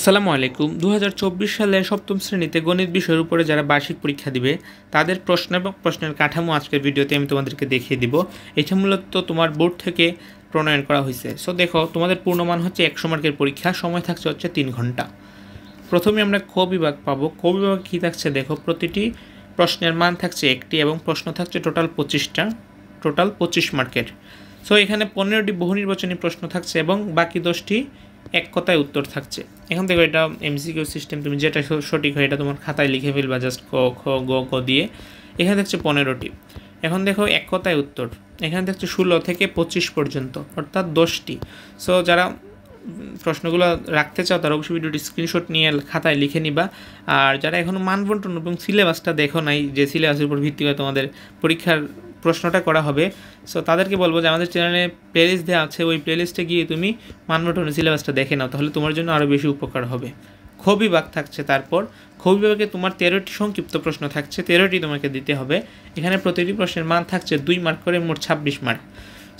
আসসালামু আলাইকুম 2024 সালে সপ্তম শ্রেণীতে গণিত বিষয়ের উপরে যারা বার্ষিক পরীক্ষা দিবে তাদের প্রশ্ন এবং প্রশ্নের কাঠামো আজকের ভিডিওতে আমি তোমাদেরকে দেখিয়ে দিব। এটা মূলত তোমার বোর্ড থেকে প্রণয়ন করা হয়েছে। সো দেখো, তোমাদের পূর্ণমান হচ্ছে 100 মার্কের পরীক্ষা, সময় থাকছে হচ্ছে 3 ঘন্টা। প্রথমে আমরা ক বিভাগ পাবো। ক বিভাগ কী থাকছে দেখো, প্রতিটি প্রশ্নের মান থাকছে 1টি এবং প্রশ্ন থাকছে টোটাল 25টা, টোটাল 25 মার্কের। সো এখানে 15টি বহু নির্বাচনী প্রশ্ন থাকছে এবং বাকি 10টি এক কথায় উত্তর থাকছে। এখন দেখো, এটা এমসিকিউ সিস্টেম, তুমি যেটা সঠিক হয় এটা তোমার খাতায় লিখে ফেলবা জাস্ট ক খ গ ক দিয়ে। এখানে দেখছে 15টি। এখন দেখো এক কথায় উত্তর, এখানে দেখছে 16 থেকে 25 পর্যন্ত, অর্থাৎ 10টি। সো যারা প্রশ্নগুলো রাখতে চাও তারা অবশ্যই ভিডিওটি স্ক্রিনশট নিয়ে খাতায় লিখে নিবা। আর যারা এখনও মানবন্টন এবং সিলেবাসটা দেখো নাই, যে সিলেবাসের উপর ভিত্তি করে তোমাদের পরীক্ষার প্রশ্নটা করা হবে, সো তাদেরকে বলবো যে আমাদের চ্যানেলে প্লেলিস্ট দেওয়া আছে, ওই প্লেলিস্টে গিয়ে তুমি মানবন্টনের সিলেবাসটা দেখে নাও, তাহলে তোমার জন্য আরও বেশি উপকার হবে। খ বিভাগ থাকছে, তারপর খ বিভাগে তোমার 13টি সংক্ষিপ্ত প্রশ্ন থাকছে, 13টি তোমাকে দিতে হবে। এখানে প্রতিটি প্রশ্নের মান থাকছে 2 মার্ক করে, মোট 26 মার্ক।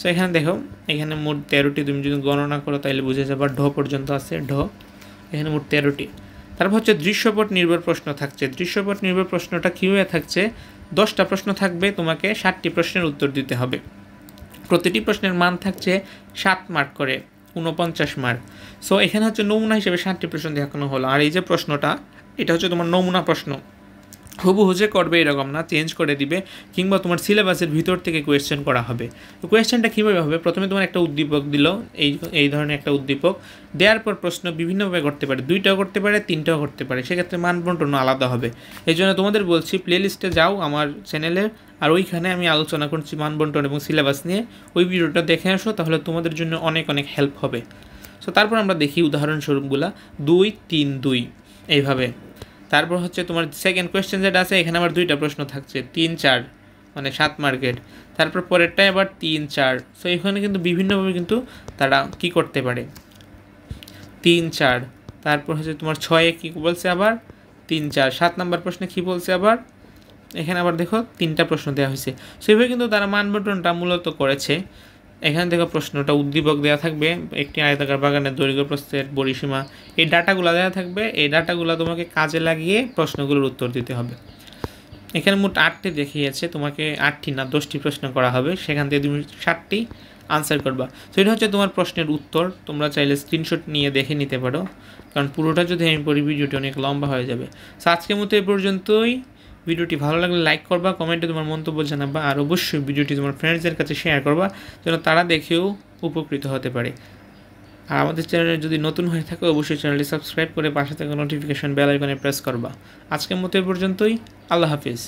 সো এখানে দেখো, এখানে মোট 13টি তুমি যদি গণনা করো তাহলে বুঝে যাবার ঢ পর্যন্ত আছে, ঢ এখানে মোট 13টি। তারপর হচ্ছে দৃশ্যপট নির্ভর প্রশ্ন থাকছে। দৃশ্যপট নির্ভর প্রশ্নটা কীভাবে থাকছে, 10টা প্রশ্ন থাকবে, তোমাকে 60টি প্রশ্নের উত্তর দিতে হবে। প্রতিটি প্রশ্নের মান থাকছে 7 মার্ক করে, 49 মার্ক। সো এখানে হচ্ছে নমুনা হিসেবে 60টি প্রশ্ন দেখানো হলো। আর এই যে প্রশ্নটা, এটা হচ্ছে তোমার নমুনা প্রশ্ন, হুবহু যে করবে এরকম না, চেঞ্জ করে দিবে, কিংবা তোমার সিলেবাসের ভিতর থেকে কোয়েশ্চেন করা হবে। তো কোয়েশ্চেনটা কীভাবে হবে, প্রথমে তোমার একটা উদ্দীপক দিল, এই ধরনের একটা উদ্দীপক দেওয়ার পর প্রশ্ন বিভিন্নভাবে করতে পারে, 2টাও করতে পারে, 3টাও করতে পারে, সেক্ষেত্রে মানবন্টন আলাদা হবে। এই জন্য তোমাদের বলছি প্লেলিস্টে যাও আমার চ্যানেলের, আর ওইখানে আমি আলোচনা করছি মানবন্টন এবং সিলেবাস নিয়ে, ওই ভিডিওটা দেখে আসো, তাহলে তোমাদের জন্য অনেক অনেক হেল্প হবে। সো তারপর আমরা দেখি উদাহরণস্বরূপগুলা, 2, 3, 2 এইভাবে। তারপর হচ্ছে তোমার সেকেন্ড কোয়েশ্চেন যেটা আছে, এখানে আবার 2টা প্রশ্ন থাকছে, 3, 4 মানে 7 মার্কের। তারপর পরেরটায় আবার 3, 4। সো এখানে কিন্তু বিভিন্নভাবে কিন্তু তারা কি করতে পারে, 3, 4। তারপর হচ্ছে তোমার 6-এ কী বলছে আবার, 3, 4। 7 নম্বর প্রশ্নে কী বলছে আবার, এখানে আবার দেখো 3টা প্রশ্ন দেওয়া হয়েছে। সো এইভাবে কিন্তু তারা মানবন্টনটা মূলত করেছে। এখানে দেখো প্রশ্নটা উদ্দীপক দেওয়া থাকবে, একটি আয়তাকার বাগানের দৈর্ঘ্য প্রস্থের পরিসীমা, এই ডাটাগুলো দেওয়া থাকবে। এই ডাটাগুলো তোমাকে কাজে লাগিয়ে প্রশ্নগুলোর উত্তর দিতে হবে। এখানে মোট 8টি দেখিয়েছে, তোমাকে 8টি না 10টি প্রশ্ন করা হবে, সেখান থেকে তুমি 7টি আনসার করবা। তো এটা হচ্ছে তোমার প্রশ্নের উত্তর। তোমরা চাইলে স্ক্রিনশট নিয়ে দেখে নিতে পারো, কারণ পুরোটা যদি আমি পড়ি ভিডিওটি অনেক লম্বা হয়ে যাবে। সো আজকের মতো এই পর্যন্তই। ভিডিওটি ভালো লাগলে লাইক করবা, কমেন্টে তোমার মন্তব্য জানাবা, আর অবশ্যই ভিডিওটি তোমার ফ্রেন্ডসদের কাছে শেয়ার করবা, যেন তারা দেখেও উপকৃত হতে পারে। আর আমাদের চ্যানেলে যদি নতুন হয়ে থাকে অবশ্যই চ্যানেলটি সাবস্ক্রাইব করে পাশে থাকা নোটিফিকেশন বেল আইকনে প্রেস করবা। আজকের মতো এই পর্যন্তই। আল্লাহ হাফিজ।